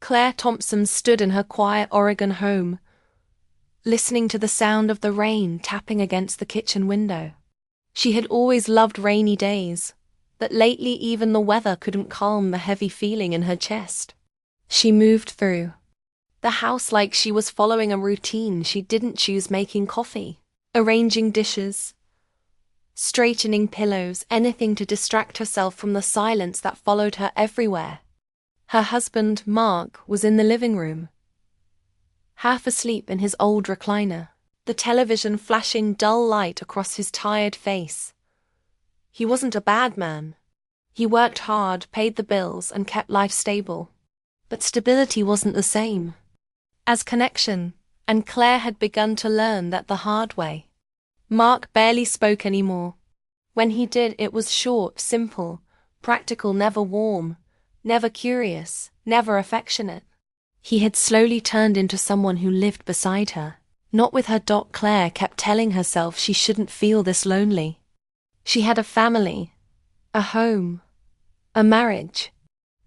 Claire Thompson stood in her quiet Oregon home, listening to the sound of the rain tapping against the kitchen window. She had always loved rainy days, but lately even the weather couldn't calm the heavy feeling in her chest. She moved through the house like she was following a routine she didn't choose, making coffee, arranging dishes, straightening pillows, anything to distract herself from the silence that followed her everywhere. Her husband, Mark, was in the living room, half asleep in his old recliner, the television flashing dull light across his tired face. He wasn't a bad man. He worked hard, paid the bills, and kept life stable. But stability wasn't the same as connection, and Claire had begun to learn that the hard way. Mark barely spoke anymore. When he did, it was short, simple, practical, never warm, never curious, never affectionate. He had slowly turned into someone who lived beside her, not with her. Claire kept telling herself she shouldn't feel this lonely. She had a family, a home, a marriage.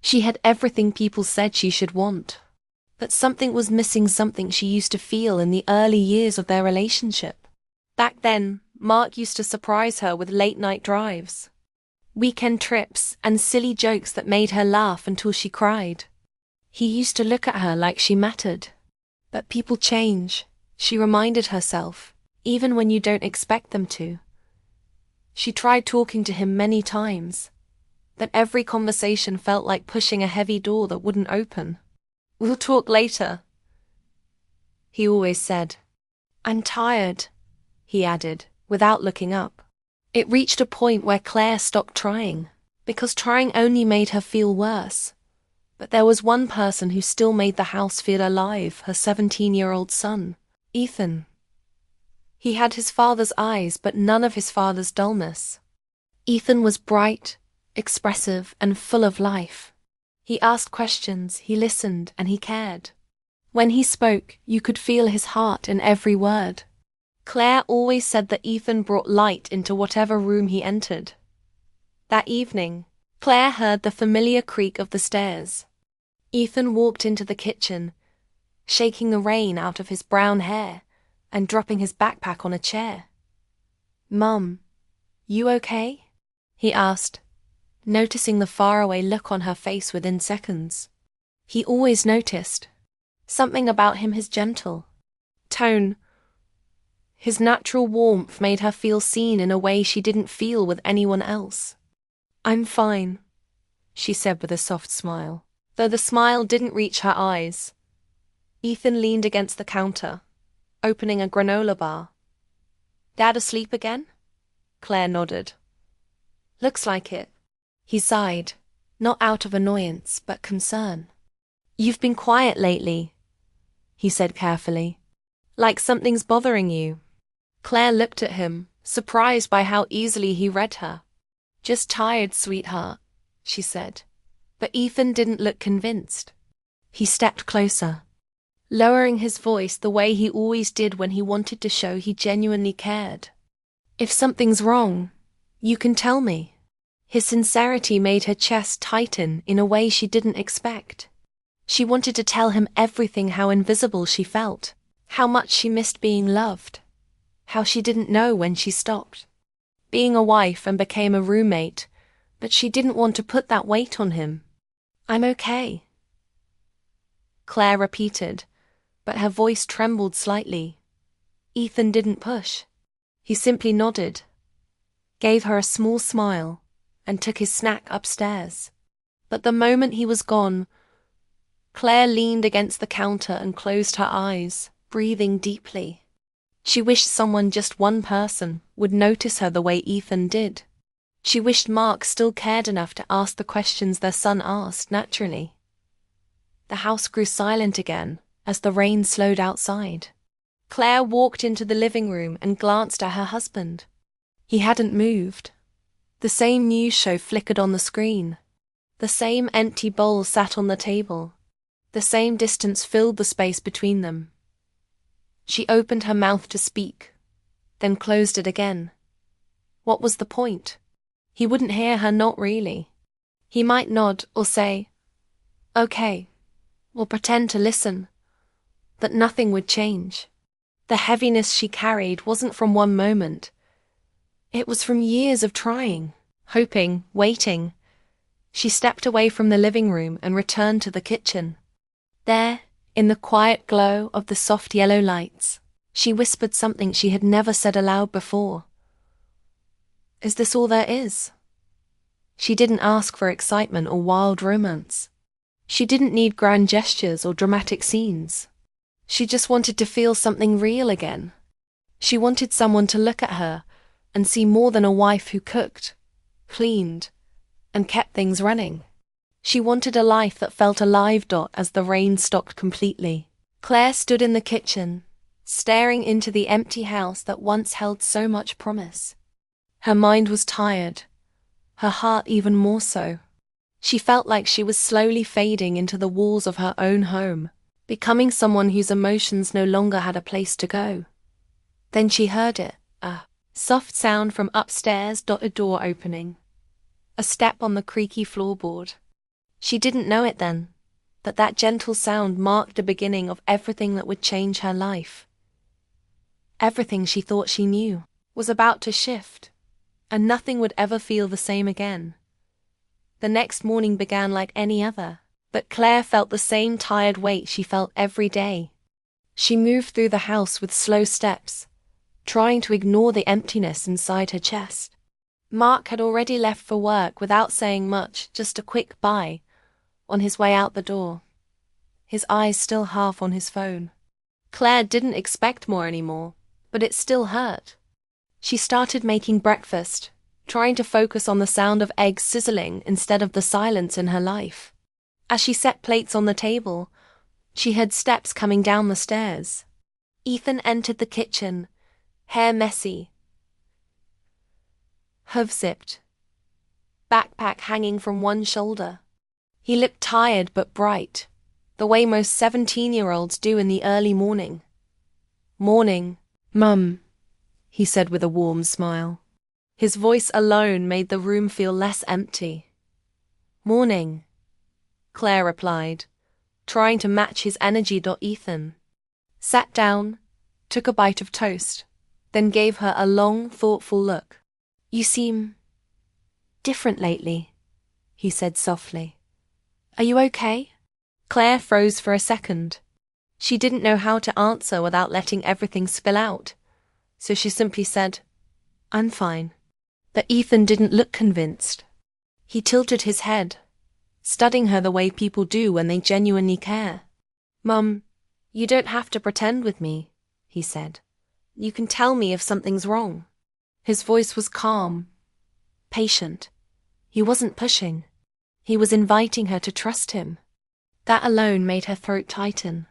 She had everything people said she should want. But something was missing, something she used to feel in the early years of their relationship. Back then, Mark used to surprise her with late-night drives, weekend trips, and silly jokes that made her laugh until she cried. He used to look at her like she mattered. But people change, she reminded herself, even when you don't expect them to. She tried talking to him many times, but every conversation felt like pushing a heavy door that wouldn't open. "We'll talk later," he always said. "I'm tired," he added, without looking up. It reached a point where Claire stopped trying, because trying only made her feel worse. But there was one person who still made the house feel alive, her 17-year-old son, Ethan. He had his father's eyes, but none of his father's dullness. Ethan was bright, expressive, and full of life. He asked questions, he listened, and he cared. When he spoke, you could feel his heart in every word. Claire always said that Ethan brought light into whatever room he entered. That evening, Claire heard the familiar creak of the stairs. Ethan walked into the kitchen, shaking the rain out of his brown hair and dropping his backpack on a chair. "Mum, you okay?" he asked, noticing the faraway look on her face within seconds. He always noticed. Something about him, his gentle tone, his natural warmth, made her feel seen in a way she didn't feel with anyone else. "I'm fine," she said with a soft smile, though the smile didn't reach her eyes. Ethan leaned against the counter, opening a granola bar. "Dad asleep again?" Claire nodded. "Looks like it." He sighed, not out of annoyance, but concern. "You've been quiet lately," he said carefully. "Like something's bothering you." Claire looked at him, surprised by how easily he read her. "Just tired, sweetheart," she said. But Ethan didn't look convinced. He stepped closer, lowering his voice the way he always did when he wanted to show he genuinely cared. "If something's wrong, you can tell me." His sincerity made her chest tighten in a way she didn't expect. She wanted to tell him everything, how invisible she felt, how much she missed being loved, how she didn't know when she stopped being a wife and became a roommate, but she didn't want to put that weight on him. "I'm okay," Claire repeated, but her voice trembled slightly. Ethan didn't push. He simply nodded, gave her a small smile, and took his snack upstairs. But the moment he was gone, Claire leaned against the counter and closed her eyes, breathing deeply. She wished someone, just one person, would notice her the way Ethan did. She wished Mark still cared enough to ask the questions their son asked naturally. The house grew silent again as the rain slowed outside. Claire walked into the living room and glanced at her husband. He hadn't moved. The same news show flickered on the screen. The same empty bowl sat on the table. The same distance filled the space between them. She opened her mouth to speak, then closed it again. What was the point? He wouldn't hear her, not really. He might nod or say, "Okay, or pretend to listen, that nothing would change. The heaviness she carried wasn't from one moment. It was from years of trying, hoping, waiting. She stepped away from the living room and returned to the kitchen. There, in the quiet glow of the soft yellow lights, she whispered something she had never said aloud before. "Is this all there is?" She didn't ask for excitement or wild romance. She didn't need grand gestures or dramatic scenes. She just wanted to feel something real again. She wanted someone to look at her and see more than a wife who cooked, cleaned, and kept things running. She wanted a life that felt alive. As the rain stopped completely, Claire stood in the kitchen, staring into the empty house that once held so much promise. Her mind was tired, her heart even more so. She felt like she was slowly fading into the walls of her own home, becoming someone whose emotions no longer had a place to go. Then she heard it, a soft sound from upstairs. A door opening, a step on the creaky floorboard. She didn't know it then, but that gentle sound marked the beginning of everything that would change her life. Everything she thought she knew was about to shift, and nothing would ever feel the same again. The next morning began like any other, but Claire felt the same tired weight she felt every day. She moved through the house with slow steps, trying to ignore the emptiness inside her chest. Mark had already left for work without saying much, just a quick bye, on his way out the door, his eyes still half on his phone. Claire didn't expect more anymore, but it still hurt. She started making breakfast, trying to focus on the sound of eggs sizzling instead of the silence in her life. As she set plates on the table, she heard steps coming down the stairs. Ethan entered the kitchen, hair messy, hoof zipped, backpack hanging from one shoulder. He looked tired but bright, the way most 17-year-olds do in the early morning. "Morning, Mum," he said with a warm smile. His voice alone made the room feel less empty. "Morning," Claire replied, trying to match his energy. Ethan sat down, took a bite of toast, then gave her a long, thoughtful look. "You seem different lately," he said softly. "Are you okay?" Claire froze for a second. She didn't know how to answer without letting everything spill out, so she simply said, "I'm fine." But Ethan didn't look convinced. He tilted his head, studying her the way people do when they genuinely care. "Mum, you don't have to pretend with me," he said. "You can tell me if something's wrong." His voice was calm, patient. He wasn't pushing. He was inviting her to trust him. That alone made her throat tighten.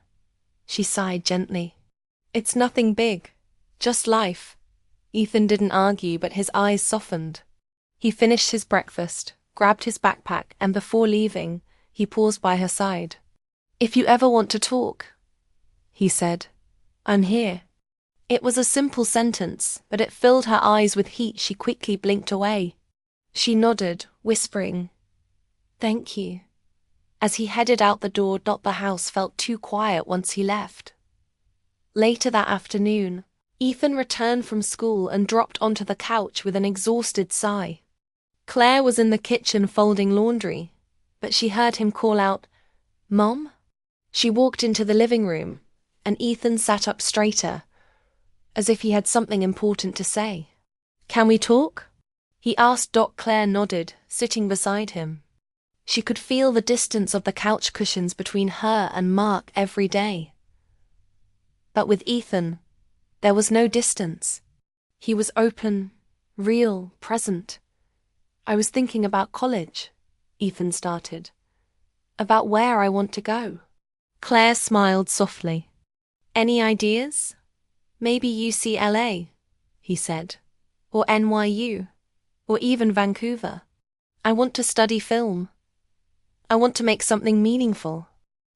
She sighed gently. "It's nothing big, just life." Ethan didn't argue, but his eyes softened. He finished his breakfast, grabbed his backpack, and before leaving, he paused by her side. "If you ever want to talk," he said, "I'm here." It was a simple sentence, but it filled her eyes with heat. She quickly blinked away. She nodded, whispering, "Thank you." As he headed out the door, the house felt too quiet once he left. Later that afternoon, Ethan returned from school and dropped onto the couch with an exhausted sigh. Claire was in the kitchen folding laundry, but she heard him call out, "Mom?" She walked into the living room, and Ethan sat up straighter, as if he had something important to say. "Can we talk?" he asked. Claire nodded, sitting beside him. She could feel the distance of the couch cushions between her and Mark every day. But with Ethan, there was no distance. He was open, real, present. "I was thinking about college," Ethan started. "About where I want to go." Claire smiled softly. "Any ideas? Maybe UCLA," he said, "or NYU, or even Vancouver. I want to study film. I want to make something meaningful."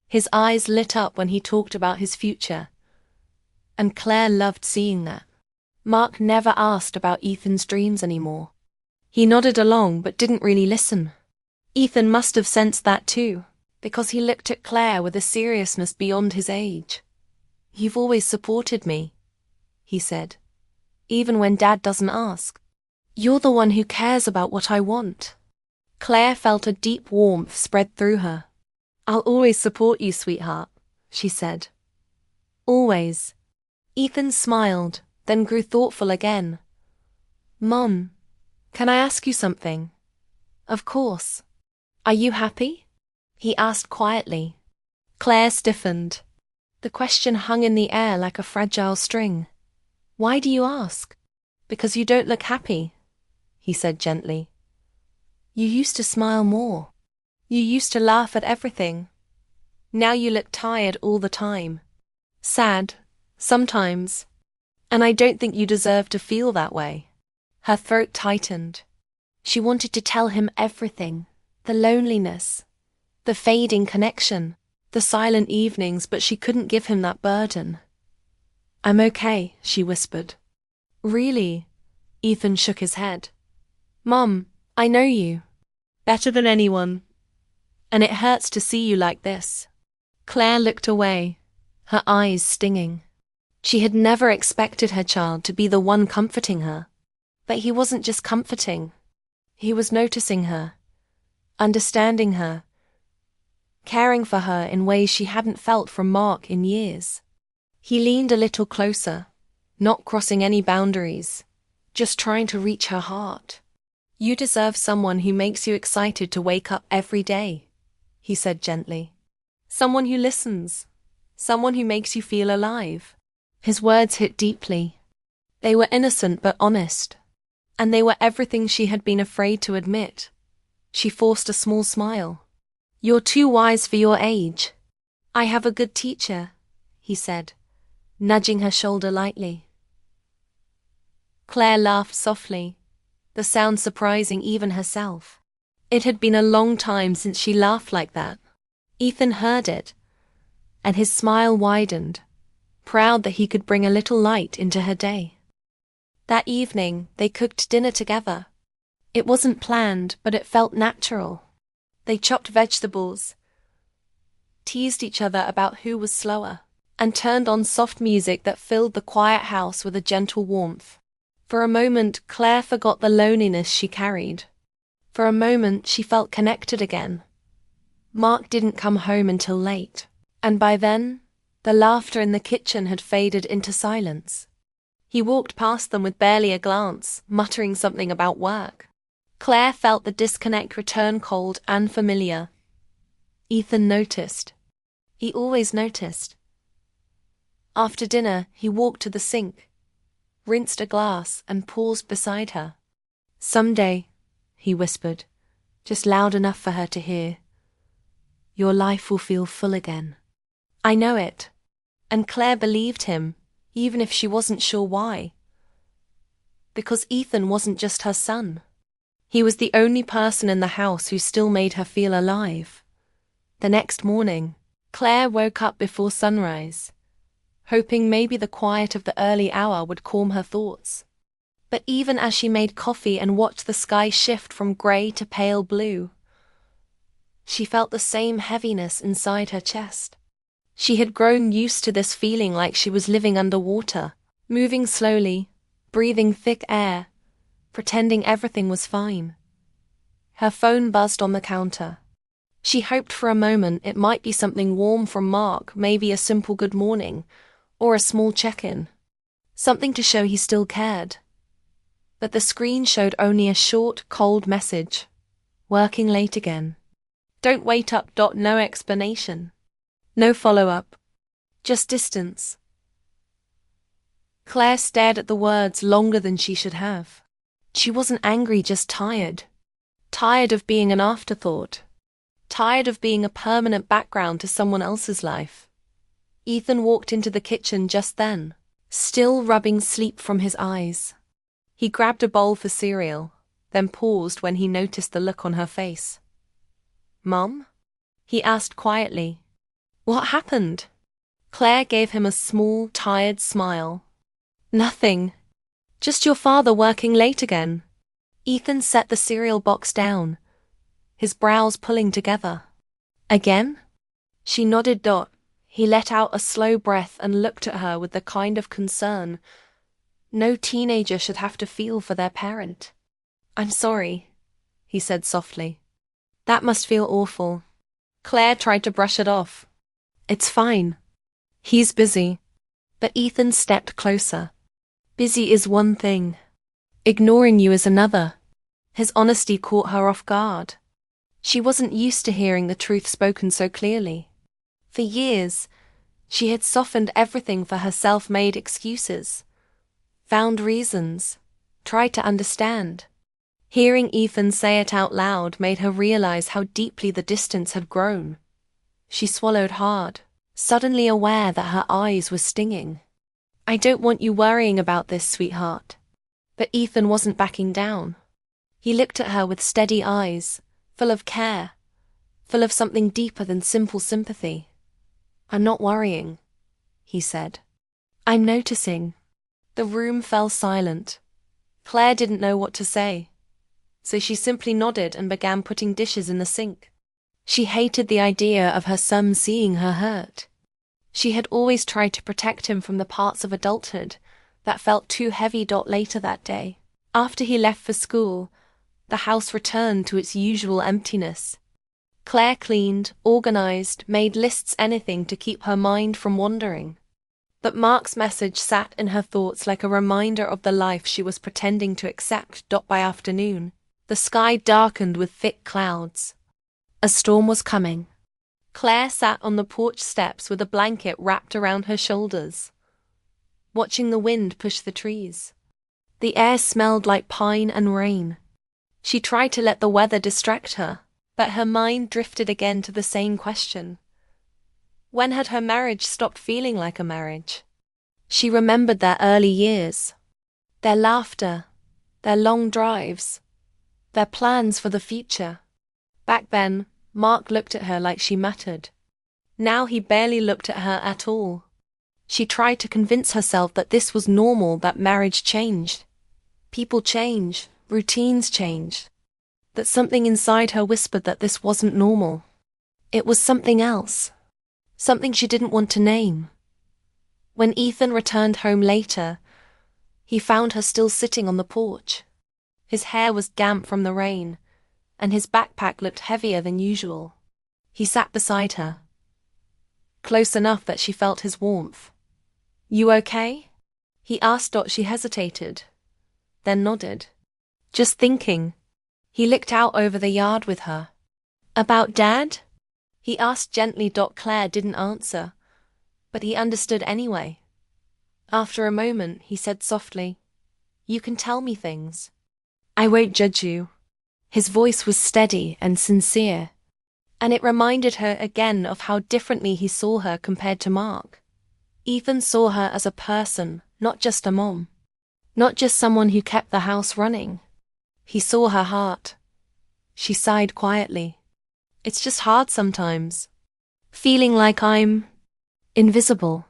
His eyes lit up when he talked about his future, and Claire loved seeing that. Mark never asked about Ethan's dreams anymore. He nodded along but didn't really listen. Ethan must have sensed that too. because he looked at Claire with a seriousness beyond his age. "You've always supported me," he said, "even when Dad doesn't ask. You're the one who cares about what I want." Claire felt a deep warmth spread through her. "I'll always support you, sweetheart," she said. "Always." Ethan smiled, then grew thoughtful again. "Mom, can I ask you something?" "Of course." "Are you happy?" he asked quietly. Claire stiffened. The question hung in the air like a fragile string. "Why do you ask?" "Because you don't look happy," he said gently. "You used to smile more. You used to laugh at everything. Now you look tired all the time. Sad, sometimes. And I don't think you deserve to feel that way." Her throat tightened. She wanted to tell him everything, the loneliness, the fading connection, the silent evenings, but she couldn't give him that burden. "I'm okay," she whispered. "Really?" Ethan shook his head. "Mom, I know you better than anyone, and it hurts to see you like this." Claire looked away, her eyes stinging. She had never expected her child to be the one comforting her. But he wasn't just comforting. He was noticing her, understanding her, caring for her in ways she hadn't felt from Mark in years. He leaned a little closer, not crossing any boundaries, just trying to reach her heart. "You deserve someone who makes you excited to wake up every day," he said gently. "Someone who listens, someone who makes you feel alive." His words hit deeply. They were innocent but honest, and they were everything she had been afraid to admit. She forced a small smile. "You're too wise for your age. I have a good teacher," he said, nudging her shoulder lightly. Claire laughed softly, the sound surprising even herself. It had been a long time since she laughed like that. Ethan heard it, and his smile widened, proud that he could bring a little light into her day. That evening, they cooked dinner together. It wasn't planned, but it felt natural. They chopped vegetables, teased each other about who was slower, and turned on soft music that filled the quiet house with a gentle warmth. For a moment, Claire forgot the loneliness she carried. For a moment, she felt connected again. Mark didn't come home until late, and by then, the laughter in the kitchen had faded into silence. He walked past them with barely a glance, muttering something about work. Claire felt the disconnect return cold and familiar. Ethan noticed. He always noticed. After dinner, he walked to the sink, rinsed a glass, and paused beside her. "Someday," he whispered, just loud enough for her to hear, "your life will feel full again." "I know it." And Claire believed him, even if she wasn't sure why. Because Ethan wasn't just her son. He was the only person in the house who still made her feel alive. The next morning, Claire woke up before sunrise, hoping maybe the quiet of the early hour would calm her thoughts. But even as she made coffee and watched the sky shift from grey to pale blue, she felt the same heaviness inside her chest. She had grown used to this feeling, like she was living underwater, moving slowly, breathing thick air, pretending everything was fine. Her phone buzzed on the counter. She hoped for a moment it might be something warm from Mark, maybe a simple good morning, or a small check-in. Something to show he still cared. But the screen showed only a short, cold message. "Working late again. Don't wait up. No explanation. No follow-up. Just distance." Claire stared at the words longer than she should have. She wasn't angry, just tired. Tired of being an afterthought. Tired of being a permanent background to someone else's life. Ethan walked into the kitchen just then, still rubbing sleep from his eyes. He grabbed a bowl for cereal, then paused when he noticed the look on her face. "Mom?" he asked quietly. "What happened?" Claire gave him a small, tired smile. "Nothing. Just your father working late again." Ethan set the cereal box down, his brows pulling together. Again? She nodded. He let out a slow breath and looked at her with the kind of concern no teenager should have to feel for their parent. I'm sorry, he said softly. That must feel awful. Claire tried to brush it off. It's fine. He's busy. But Ethan stepped closer. Busy is one thing. Ignoring you is another. His honesty caught her off guard. She wasn't used to hearing the truth spoken so clearly. For years, she had softened everything for her self-made excuses. Found reasons. Tried to understand. Hearing Ethan say it out loud made her realize how deeply the distance had grown. She swallowed hard, suddenly aware that her eyes were stinging. I don't want you worrying about this, sweetheart. But Ethan wasn't backing down. He looked at her with steady eyes, full of care, full of something deeper than simple sympathy. I'm not worrying, he said. I'm noticing. The room fell silent. Claire didn't know what to say, so she simply nodded and began putting dishes in the sink. She hated the idea of her son seeing her hurt. She had always tried to protect him from the parts of adulthood that felt too heavy. Later that day, after he left for school, the house returned to its usual emptiness. Claire cleaned, organized, made lists, anything to keep her mind from wandering. But Mark's message sat in her thoughts like a reminder of the life she was pretending to accept. By afternoon, the sky darkened with thick clouds. A storm was coming. Claire sat on the porch steps with a blanket wrapped around her shoulders, watching the wind push the trees. The air smelled like pine and rain. She tried to let the weather distract her, but her mind drifted again to the same question. When had her marriage stopped feeling like a marriage? She remembered their early years, their laughter, their long drives, their plans for the future. Back then, Mark looked at her like she mattered. Now he barely looked at her at all. She tried to convince herself that this was normal, that marriage changed. People change, routines change. That something inside her whispered that this wasn't normal. It was something else. Something she didn't want to name. When Ethan returned home later, he found her still sitting on the porch. His hair was damp from the rain, and his backpack looked heavier than usual. He sat beside her, close enough that she felt his warmth. You okay? He asked. She hesitated, then nodded. Just thinking. He looked out over the yard with her. About Dad? He asked gently. Claire didn't answer, but he understood anyway. After a moment, he said softly, You can tell me things. I won't judge you. His voice was steady and sincere, and it reminded her again of how differently he saw her compared to Mark. Ethan saw her as a person, not just a mom. Not just someone who kept the house running. He saw her heart. She sighed quietly. It's just hard sometimes. Feeling like I'm invisible.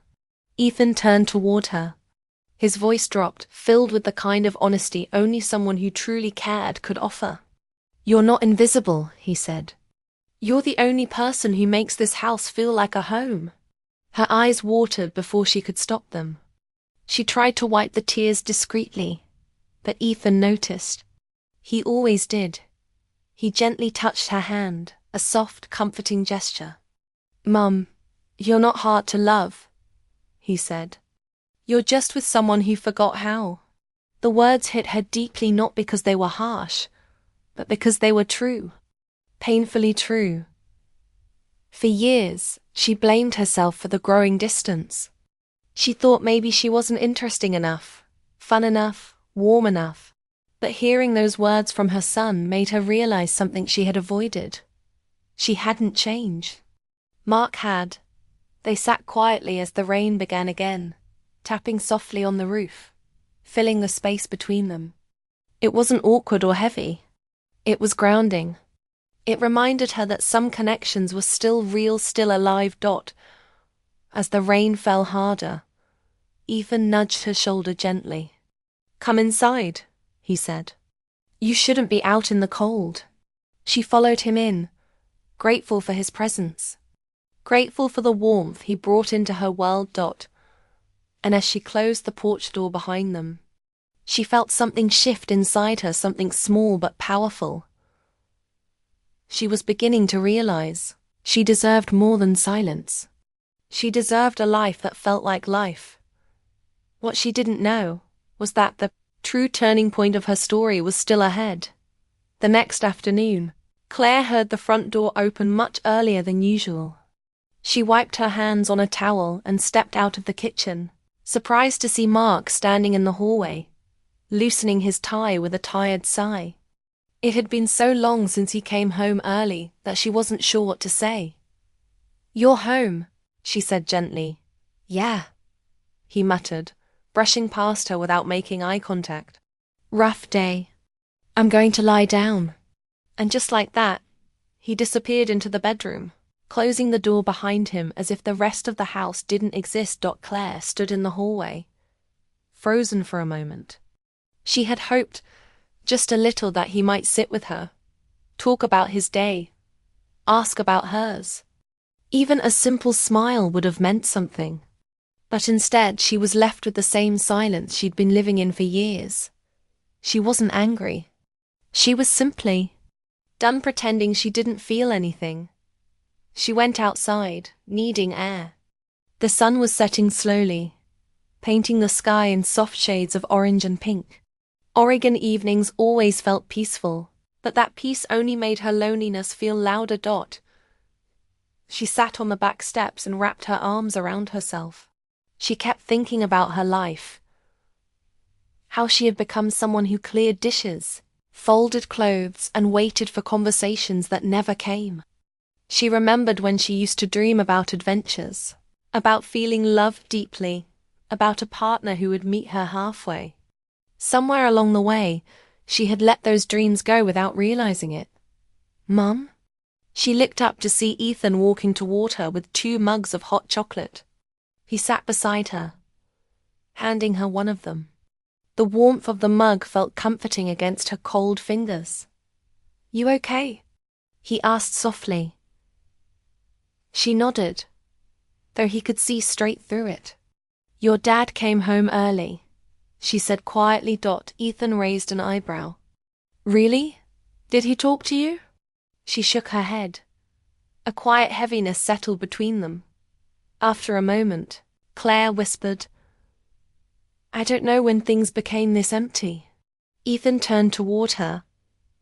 Ethan turned toward her. His voice dropped, filled with the kind of honesty only someone who truly cared could offer. You're not invisible, he said. You're the only person who makes this house feel like a home. Her eyes watered before she could stop them. She tried to wipe the tears discreetly, but Ethan noticed. He always did. He gently touched her hand, a soft, comforting gesture. Mum, you're not hard to love, he said. You're just with someone who forgot how. The words hit her deeply, not because they were harsh, but because they were true. Painfully true. For years, she blamed herself for the growing distance. She thought maybe she wasn't interesting enough, fun enough, warm enough. But hearing those words from her son made her realize something she had avoided. She hadn't changed. Mark had. They sat quietly as the rain began again, tapping softly on the roof, filling the space between them. It wasn't awkward or heavy. It was grounding. It reminded her that some connections were still real, still alive. As the rain fell harder, Ethan nudged her shoulder gently. Come inside, he said. You shouldn't be out in the cold. She followed him in, grateful for his presence, grateful for the warmth he brought into her world. And as she closed the porch door behind them, she felt something shift inside her, something small but powerful. She was beginning to realize she deserved more than silence. She deserved a life that felt like life. What she didn't know was that the true turning point of her story was still ahead. The next afternoon, Claire heard the front door open much earlier than usual. She wiped her hands on a towel and stepped out of the kitchen, surprised to see Mark standing in the hallway, loosening his tie with a tired sigh. It had been so long since he came home early that she wasn't sure what to say. "You're home," she said gently. "Yeah," he muttered, brushing past her without making eye contact. "Rough day. I'm going to lie down." And just like that, he disappeared into the bedroom, closing the door behind him as if the rest of the house didn't exist. Claire stood in the hallway, frozen for a moment. She had hoped, just a little, that he might sit with her, talk about his day, ask about hers. Even a simple smile would have meant something. But instead, she was left with the same silence she'd been living in for years. She wasn't angry. She was simply done pretending she didn't feel anything. She went outside, needing air. The sun was setting slowly, painting the sky in soft shades of orange and pink. Oregon evenings always felt peaceful, but that peace only made her loneliness feel louder. She sat on the back steps and wrapped her arms around herself. She kept thinking about her life, how she had become someone who cleared dishes, folded clothes, and waited for conversations that never came. She remembered when she used to dream about adventures, about feeling loved deeply, about a partner who would meet her halfway. Somewhere along the way, she had let those dreams go without realizing it. "Mum?" She looked up to see Ethan walking toward her with 2 mugs of hot chocolate. He sat beside her, handing her one of them. The warmth of the mug felt comforting against her cold fingers. "You okay?" he asked softly. She nodded, though he could see straight through it. "Your dad came home early," she said quietly. Ethan raised an eyebrow. "Really? Did he talk to you?" She shook her head. A quiet heaviness settled between them. After a moment, Claire whispered, "I don't know when things became this empty." Ethan turned toward her,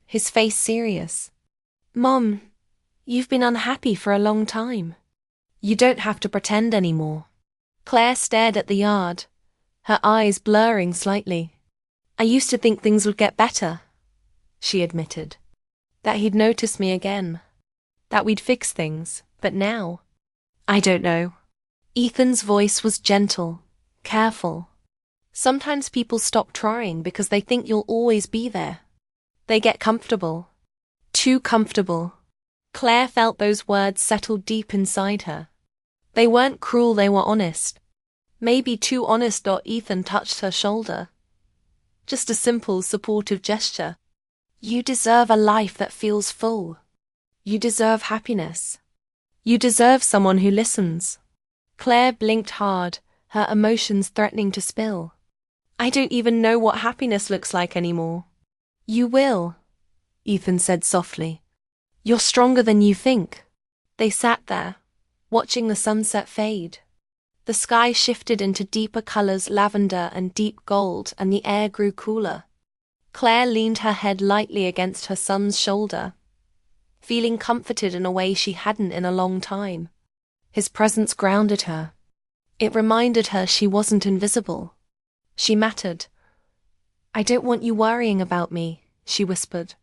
his face serious. "Mom, you've been unhappy for a long time. You don't have to pretend anymore." Claire stared at the yard, her eyes blurring slightly. "I used to think things would get better," she admitted. "That he'd notice me again. That we'd fix things. But now, I don't know." Ethan's voice was gentle, careful. "Sometimes people stop trying because they think you'll always be there. They get comfortable. Too comfortable." Claire felt those words settle deep inside her. They weren't cruel, they were honest. Maybe too honest. Ethan touched her shoulder. Just a simple, supportive gesture. "You deserve a life that feels full. You deserve happiness. You deserve someone who listens." Claire blinked hard, her emotions threatening to spill. "I don't even know what happiness looks like anymore." "You will," Ethan said softly. "You're stronger than you think." They sat there, watching the sunset fade. The sky shifted into deeper colors, lavender and deep gold, and the air grew cooler. Claire leaned her head lightly against her son's shoulder, feeling comforted in a way she hadn't in a long time. His presence grounded her. It reminded her she wasn't invisible. She mattered. "I don't want you worrying about me," she whispered.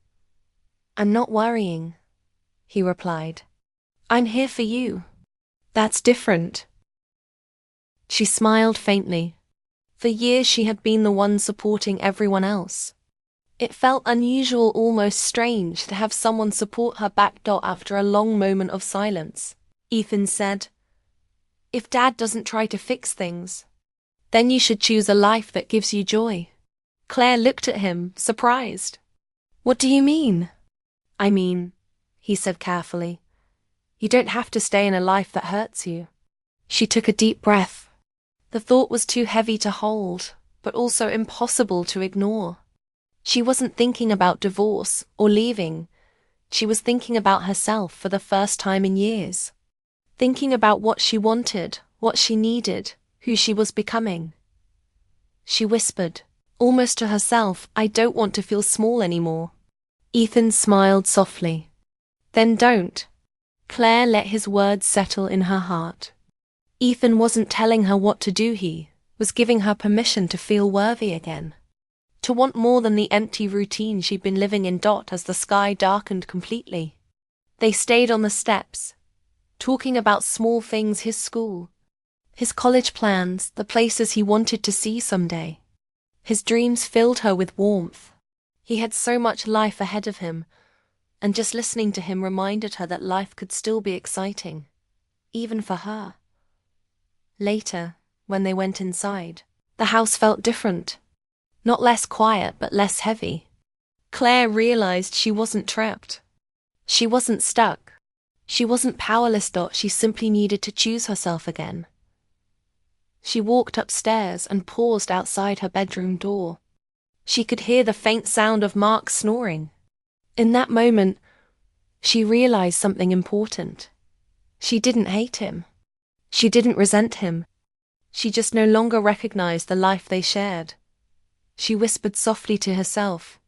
"I'm not worrying," he replied. "I'm here for you." "That's different." She smiled faintly. For years she had been the one supporting everyone else. It felt unusual, almost strange, to have someone support her back. After a long moment of silence, Ethan said, "If Dad doesn't try to fix things, then you should choose a life that gives you joy." Claire looked at him, surprised. "What do you mean?" "I mean," he said carefully, You don't have to stay in a life that hurts you. She took a deep breath. The thought was too heavy to hold, but also impossible to ignore. She wasn't thinking about divorce or leaving. She was thinking about herself for the first time in years. Thinking about what she wanted, what she needed, who she was becoming. She whispered, almost to herself, I don't want to feel small anymore. Ethan smiled softly. Then don't. Claire let his words settle in her heart. Ethan wasn't telling her what to do, he was giving her permission to feel worthy again. To want more than the empty routine she'd been living in. As the sky darkened completely. They stayed on the steps, talking about small things, his school, his college plans, the places he wanted to see someday. His dreams filled her with warmth. He had so much life ahead of him, and just listening to him reminded her that life could still be exciting, even for her. Later, when they went inside, the house felt different. Not less quiet, but less heavy. Claire realized she wasn't trapped. She wasn't stuck. She wasn't powerless. She simply needed to choose herself again. She walked upstairs and paused outside her bedroom door. She could hear the faint sound of Mark snoring. In that moment, she realized something important. She didn't hate him. She didn't resent him. She just no longer recognized the life they shared. She whispered softly to herself,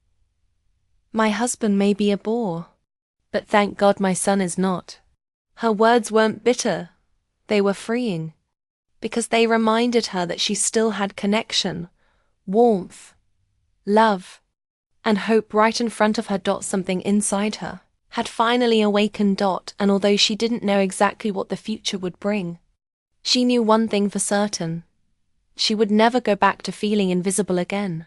my husband may be a bore, but thank God my son is not. Her words weren't bitter. They were freeing, because they reminded her that she still had connection, warmth, love, and hope right in front of her. Something inside her had finally awakened. And although she didn't know exactly what the future would bring, she knew one thing for certain. She would never go back to feeling invisible again.